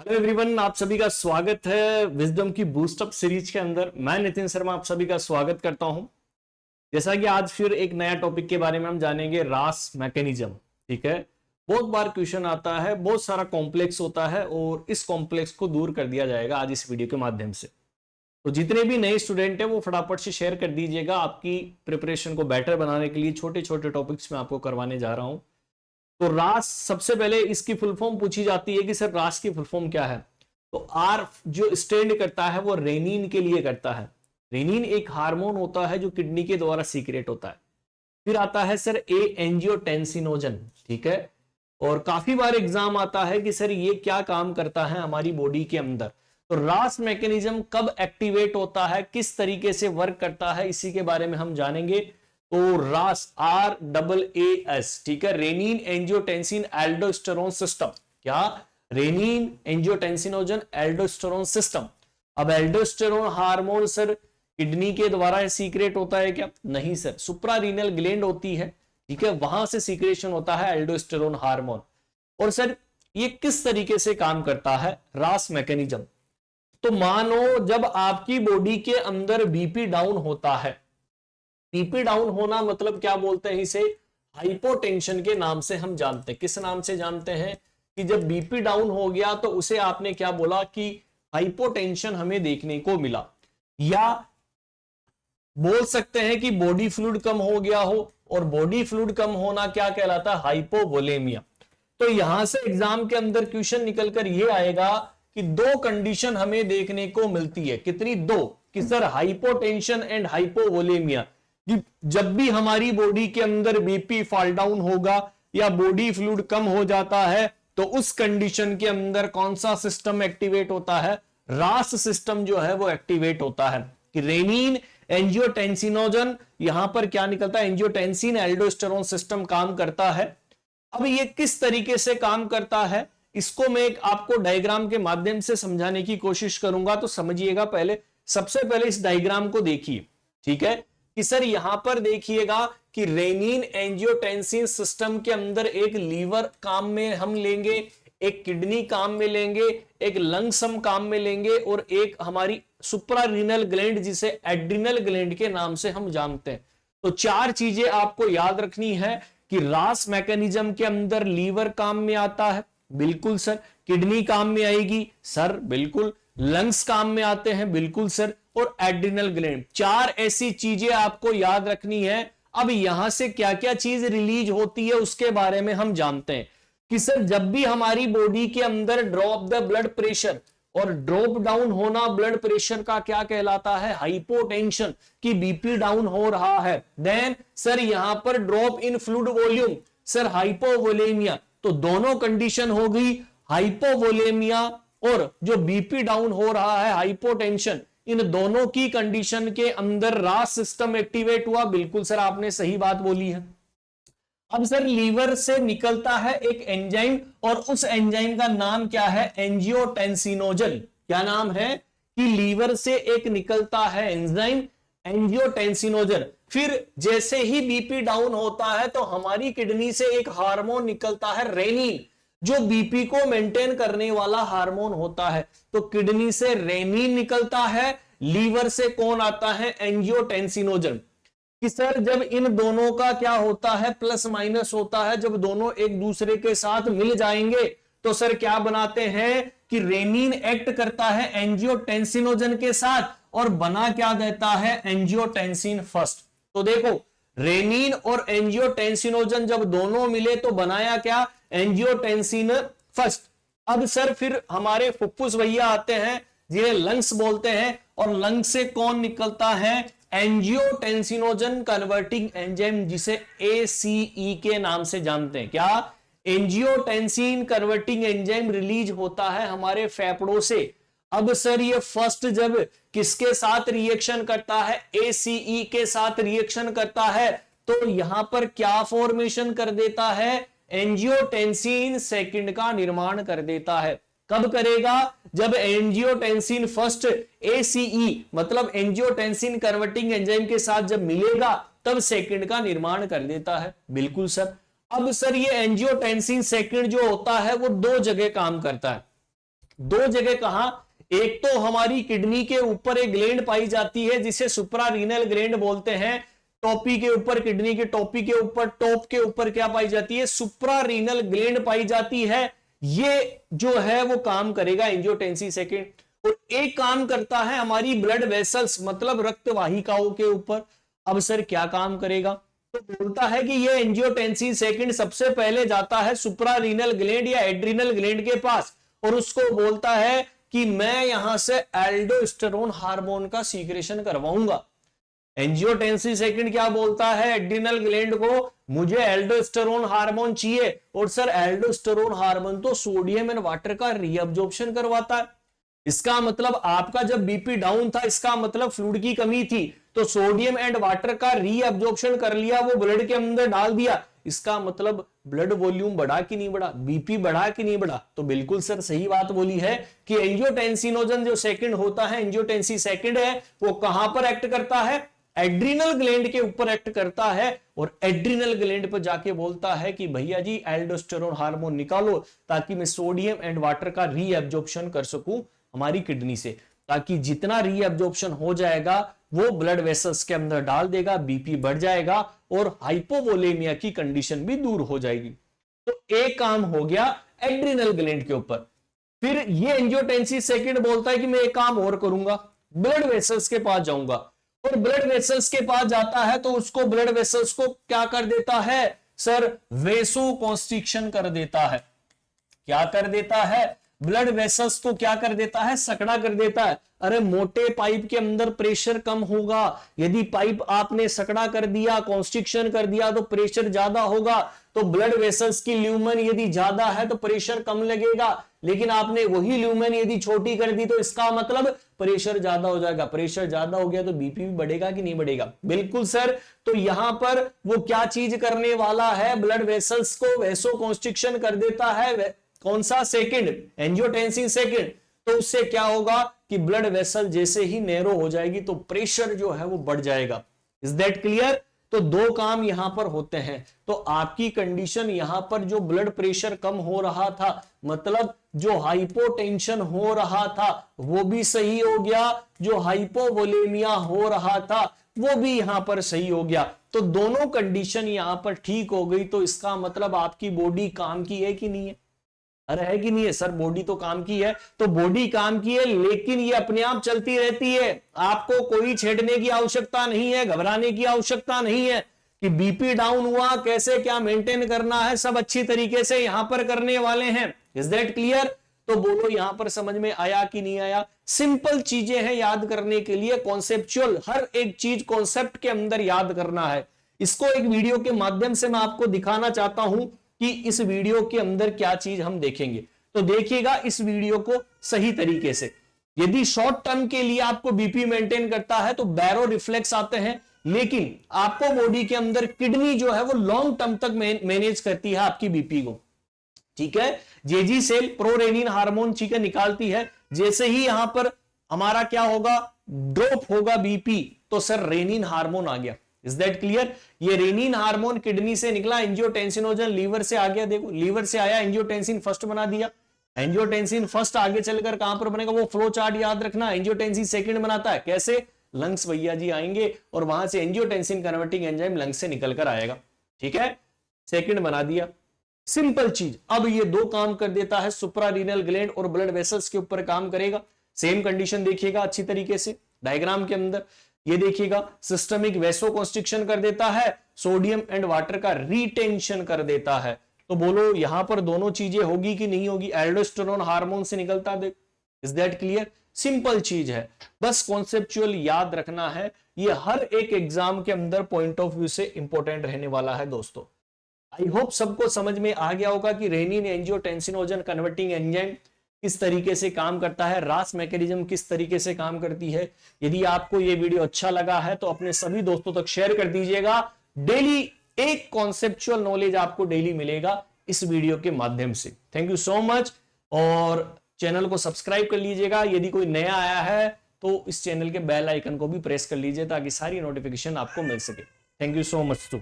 Hello everyone, आप सभी का स्वागत है विजडम की बूस्टअप सीरीज के अंदर। मैं नितिन शर्मा आप सभी का स्वागत करता हूं। जैसा कि आज फिर एक नया टॉपिक के बारे में हम जानेंगे, रास मैकेनिज्म। ठीक है, बहुत बार क्वेश्चन आता है, बहुत सारा कॉम्प्लेक्स होता है और इस कॉम्प्लेक्स को दूर कर दिया जाएगा आज इस वीडियो के माध्यम से। तो जितने भी नए स्टूडेंट हैं वो फटाफट से शेयर कर दीजिएगा। आपकी प्रिपरेशन को बेटर बनाने के लिए छोटे छोटे टॉपिक्स में आपको करवाने जा रहा हूं। तो रास, सबसे पहले इसकी फुल फॉर्म पूछी जाती है कि सर रास की फुल फॉर्म क्या है। तो आर जो स्टैंड करता है वो रेनिन के लिए करता है। रेनिन एक हार्मोन होता है जो किडनी के द्वारा सीक्रेट होता है। फिर आता है सर ए एंजियोटेंसिनोजन। ठीक है, और काफी बार एग्जाम आता है कि सर ये क्या काम करता है हमारी बॉडी के अंदर। तो रास मैकेनिज्म कब एक्टिवेट होता है, किस तरीके से वर्क करता है, इसी के बारे में हम जानेंगे। तो रास RAAS, ठीक है, रेनिन एंजियोटेंसिन एल्डोस्टेरोन सिस्टम। क्या? Renin angiotensinogen aldosterone system. अब एल्डोस्टेरोन हार्मोन सर किडनी के द्वारा सीक्रेट होता है क्या? नहीं सर, सुप्रारीनल ग्लैंड होती है, ठीक है, वहां से सीक्रेशन होता है एल्डोस्टेरोन हार्मोन। और सर ये किस तरीके से काम करता है रास मैकेनिज्म? तो मानो जब आपकी बॉडी के अंदर बीपी डाउन होता है, बीपी डाउन होना मतलब क्या बोलते हैं इसे? हाइपोटेंशन के नाम से हम जानते हैं। किस नाम से जानते हैं? कि जब बीपी डाउन हो गया तो उसे आपने क्या बोला कि हाइपोटेंशन हमें देखने को मिला। या बोल सकते हैं कि बॉडी फ्लूइड कम हो गया हो, और बॉडी फ्लूइड कम होना क्या कहलाता है? हाइपोवोलेमिया। तो यहां से एग्जाम के अंदर क्वेश्चन निकलकर यह आएगा कि दो कंडीशन हमें देखने को मिलती है। कितनी? दो। कि सर हाइपोटेंशन एंड हाइपोवोलेमिया। जब भी हमारी बॉडी के अंदर बीपी फॉल डाउन होगा या बॉडी फ्लूइड कम हो जाता है तो उस कंडीशन के अंदर कौन सा सिस्टम एक्टिवेट होता है? रास सिस्टम जो है वो एक्टिवेट होता है। कि रेनिन एंजियोटेंसिनोजन, यहां पर क्या निकलता है? एंजियोटेंसिन एल्डोस्टेरोन सिस्टम काम करता है। अब ये किस तरीके से काम करता है इसको मैं एक आपको डायग्राम के माध्यम से समझाने की कोशिश करूंगा। तो समझिएगा, पहले सबसे पहले इस डायग्राम को देखिए। ठीक है, कि सर यहां पर देखिएगा कि रेनिन एंजियोटेंसिन सिस्टम के अंदर एक लीवर काम में हम लेंगे, एक किडनी काम में लेंगे, एक लंग्स हम काम में लेंगे, और एक हमारी सुप्रारीनल ग्लैंड जिसे एड्रिनल ग्लैंड के नाम से हम जानते हैं। तो चार चीजें आपको याद रखनी है कि रास मैकेनिज्म के अंदर लीवर काम में आता है, बिल्कुल सर। किडनी काम में आएगी सर, बिल्कुल। लंग्स काम में आते हैं, बिल्कुल सर। और एड्रिनल ग्लैंड, चार ऐसी चीजें आपको याद रखनी है। अब यहां से क्या क्या चीज रिलीज होती है उसके बारे में हम जानते हैं। कि सर जब भी हमारी बॉडी के अंदर ड्रॉप द ब्लड प्रेशर, और ड्रॉप डाउन होना ब्लड प्रेशर का क्या कहलाता है? हाइपोटेंशन। कि बीपी डाउन हो रहा है। देन सर यहां पर drop in fluid volume, sir hypovolemia. तो दोनों कंडीशन हो गई, हाइपोवोलेमिया और जो बीपी डाउन हो रहा है हाइपोटेंशन, इन दोनों की कंडीशन के अंदर रास सिस्टम एक्टिवेट हुआ। बिल्कुल सर, आपने सही बात बोली है। अब सर लीवर से निकलता है एक एंजाइम, और उस एंजाइम का नाम क्या है? एंजियोटेंसिनोजन। क्या नाम है? कि लीवर से एक निकलता है एंजाइम एंजियोटेंसिनोजन। फिर जैसे ही बीपी डाउन होता है तो हमारी किडनी से एक हार्मोन निकलता है रेनिन, जो बीपी को मेंटेन करने वाला हार्मोन होता है। तो किडनी से रेनिन निकलता है, लीवर से कौन आता है? एंजियोटेंसिनोजन। कि सर जब इन दोनों का क्या होता है? प्लस माइनस होता है। जब दोनों एक दूसरे के साथ मिल जाएंगे तो सर क्या बनाते हैं? कि रेनिन एक्ट करता है एंजियोटेंसिनोजन के साथ और बना क्या देता है? Angiotensin first. तो देखो, रेनिन और एंजियोटेंसिनोजन जब दोनों मिले तो बनाया क्या? Angiotensin first. अब सर फिर हमारे फुफ्फुस भैया आते हैं जिन्हें लंग्स बोलते हैं, और लंग्स से कौन निकलता है? एंजियोटेंसिनोजन कन्वर्टिंग एंजाइम, जिसे ACE के नाम से जानते हैं। क्या? एंजियोटेंसिन कन्वर्टिंग एंजाइम रिलीज होता है हमारे फेफड़ों से। अब सर ये फर्स्ट जब किसके साथ रिएक्शन करता है? ACE के साथ रिएक्शन करता है। तो यहां पर क्या फॉर्मेशन कर देता है? एंजियोटेंसिन सेकंड का निर्माण कर देता है। कब करेगा? जब एंजियोटेंसिन फर्स्ट ACE मतलब एंजियोटेंसिन कन्वर्टिंग एंजाइम के साथ जब मिलेगा तब सेकंड का निर्माण कर देता है। बिल्कुल सर। अब सर ये एंजियोटेंसिन सेकंड जो होता है वो दो जगह काम करता है। दो जगह कहा, एक तो हमारी किडनी के ऊपर एक ग्लैंड पाई जाती है जिसे सुप्रारीनल ग्लैंड बोलते हैं, टोपी के ऊपर, किडनी के टोपी के ऊपर, टॉप के ऊपर क्या पाई जाती है, सुप्रारीनल ग्लैंड पाई जाती है। ये जो है वो काम करेगा एंजियोटेंसिन सेकंड। और एक काम करता है हमारी ब्लड वेसल्स मतलब रक्त वाहिकाओं के ऊपर। अब सर क्या काम करेगा, तो बोलता है कि ये एंजियोटेंसिन सेकंड सबसे पहले जाता है सुप्रारीनल ग्लैंड या एड्रिनल ग्लैंड के पास और उसको बोलता है कि मैं यहां से एल्डोस्टेरोन हार्मोन का सीक्रेशन करवाऊंगा। एंजियोटेंसिन सेकंड क्या बोलता है एड्रिनल ग्लैंड को, मुझे एल्डोस्टेरोन हार्मोन चाहिए। और सर एल्डोस्टेरोन हार्मोन तो सोडियम एंड वाटर का रीअब्जॉर्प्शन करवाता है। इसका मतलब आपका जब बीपी डाउन था, इसका मतलब फ्लूइड की कमी थी, तो सोडियम एंड वाटर का रीअब्जॉर्प्शन कर लिया, वो ब्लड के अंदर डाल दिया। इसका मतलब ब्लड वॉल्यूम बढ़ा कि नहीं बढ़ा, बीपी बढ़ा कि नहीं बढ़ा। तो बिल्कुल सर सही बात बोली है कि एंजियोटेंसिनोजन जो सेकंड होता है, एंजियोटेंसिन सेकंड है, वो कहां पर एक्ट करता है, एड्रिनल ग्लैंड के ऊपर एक्ट करता है। और एड्रिनल ग्लैंड पर जाके बोलता है कि भैया जी एल्डोस्टेरोन हार्मोन निकालो ताकि मैं सोडियम एंड वाटर का रीअब्जॉर्प्शन कर सकूं हमारी किडनी से, ताकि जितना रीअब्जॉर्प्शन हो जाएगा वो ब्लड वेसल्स के अंदर डाल देगा, बीपी बढ़ जाएगा और हाइपोवोलेमिया की कंडीशन भी दूर हो जाएगी। तो एक काम हो गया एड्रिनल ग्लैंड के ऊपर। फिर ये एंजियोटेंसिन सेकंड बोलता है कि मैं एक काम और करूंगा, ब्लड वेसल्स के पास जाऊंगा। और ब्लड वेसल्स के पास जाता है तो उसको ब्लड वेसल्स को क्या कर देता है सर, वेसो कॉन्स्ट्रिक्शन कर देता है। क्या कर देता है, ब्लड वेसल्स को क्या कर देता है, सकड़ा कर देता है। अरे मोटे पाइप के अंदर प्रेशर कम होगा, यदि पाइप आपने सकड़ा कर दिया, कॉन्स्ट्रिक्शन कर दिया तो प्रेशर ज्यादा होगा। तो ब्लड वेसल्स की ल्यूमेन यदि ज्यादा है तो प्रेशर कम लगेगा, लेकिन आपने वही ल्यूमेन यदि छोटी कर दी तो इसका मतलब प्रेशर ज्यादा हो जाएगा। प्रेशर ज्यादा हो गया तो बीपी भी बढ़ेगा कि नहीं बढ़ेगा, बिल्कुल सर। तो यहां पर वो क्या चीज करने वाला है, ब्लड वेसल्स को वेसो कॉन्स्ट्रिक्शन कर देता है। कौन सा, सेकंड, एंजियोटेंसिन सेकंड। तो उससे क्या होगा कि ब्लड वेसल जैसे ही नैरो हो जाएगी तो प्रेशर जो है वो बढ़ जाएगा। Is that clear. तो दो काम यहां पर होते हैं। तो आपकी कंडीशन यहां पर जो ब्लड प्रेशर कम हो रहा था, मतलब जो हाइपोटेंशन हो रहा था वो भी सही हो गया, जो हाइपोवोलेमिया हो रहा था वो भी यहां पर सही हो गया। तो दोनों कंडीशन यहां पर ठीक हो गई। तो इसका मतलब आपकी बॉडी काम की है कि नहीं है, अरे है कि नहीं है सर, बॉडी तो काम की है। तो बॉडी काम की है लेकिन ये अपने आप चलती रहती है, आपको कोई छेड़ने की आवश्यकता नहीं है, घबराने की आवश्यकता नहीं है कि बीपी डाउन हुआ कैसे क्या मेंटेन करना है, सब अच्छी तरीके से यहां पर करने वाले हैं। Is that clear. तो बोलो यहां पर समझ में आया कि नहीं आया। सिंपल चीजें हैं याद करने के लिए, कॉन्सेप्चुअल, हर एक चीज कॉन्सेप्ट के अंदर याद करना है। इसको एक वीडियो के माध्यम से मैं आपको दिखाना चाहता हूं कि इस वीडियो के अंदर क्या चीज हम देखेंगे। तो देखिएगा इस वीडियो को सही तरीके से। यदि शॉर्ट टर्म के लिए आपको बीपी मेंटेन करता है तो बैरो रिफ्लेक्स आते हैं, लेकिन आपको बॉडी के अंदर किडनी जो है वो लॉन्ग टर्म तक मैनेज करती है आपकी बीपी को। ठीक है, जेजी सेल प्रोरेनिन हार्मोन ठीक है निकालती है। जैसे ही यहां पर हमारा क्या होगा, ड्रॉप होगा बीपी, तो सर रेनिन हार्मोन आ गया। Is that clear. ये रेनिन हार्मोन किडनी से निकला, एंजियोटेंसिनोजन लीवर से आ गया। देखो लीवर से आया, एंजियोटेंसिन फर्स्ट बना दिया। एंजियोटेंसिन फर्स्ट आगे चलकर कहां पर बनेगा, वो फ्लो चार्ट याद रखना। एंजियोटेंसिन सेकंड बनाता है, कैसे, लंग्स भैया जी आएंगे और वहां से एंजियोटेंसिन कन्वर्टिंग एंजाइम लंग्स से निकलकर आएगा। ठीक है, सेकंड बना दिया, सिंपल चीज। अब ये दो काम कर देता है, सुप्रारीनल ग्लैंड और ब्लड वेसल्स के ऊपर काम करेगा। सेम कंडीशन देखिएगा अच्छी तरीके से डायग्राम के अंदर, ये देखिएगा सिस्टमिक वेसो कॉन्स्ट्रिक्शन कर देता है, सोडियम एंड वाटर का रिटेंशन कर देता है। तो बोलो यहां पर दोनों चीजें होगी कि नहीं होगी, एल्डोस्टेरोन हार्मोन से निकलता है। Is that clear. सिंपल चीज है, बस कॉन्सेप्चुअल याद रखना है। ये हर एक एग्जाम के अंदर पॉइंट ऑफ व्यू से इंपॉर्टेंट रहने वाला है दोस्तों। आई होप सबको समझ में आ गया होगा कि रेनिन एंजियोटेंसिनोजन कन्वर्टिंग एंजाइम किस तरीके से काम करता है, रास मैकेनिज्म किस तरीके से काम करती है। यदि आपको ये वीडियो अच्छा लगा है तो अपने सभी दोस्तों तक शेयर कर दीजिएगा। डेली एक कॉन्सेप्चुअल नॉलेज आपको डेली मिलेगा इस वीडियो के माध्यम से। Thank you so much. और चैनल को सब्सक्राइब कर लीजिएगा, यदि कोई नया आया है तो इस चैनल के बेल आइकन को भी प्रेस कर लीजिए ताकि सारी नोटिफिकेशन आपको मिल सके। Thank you so much to.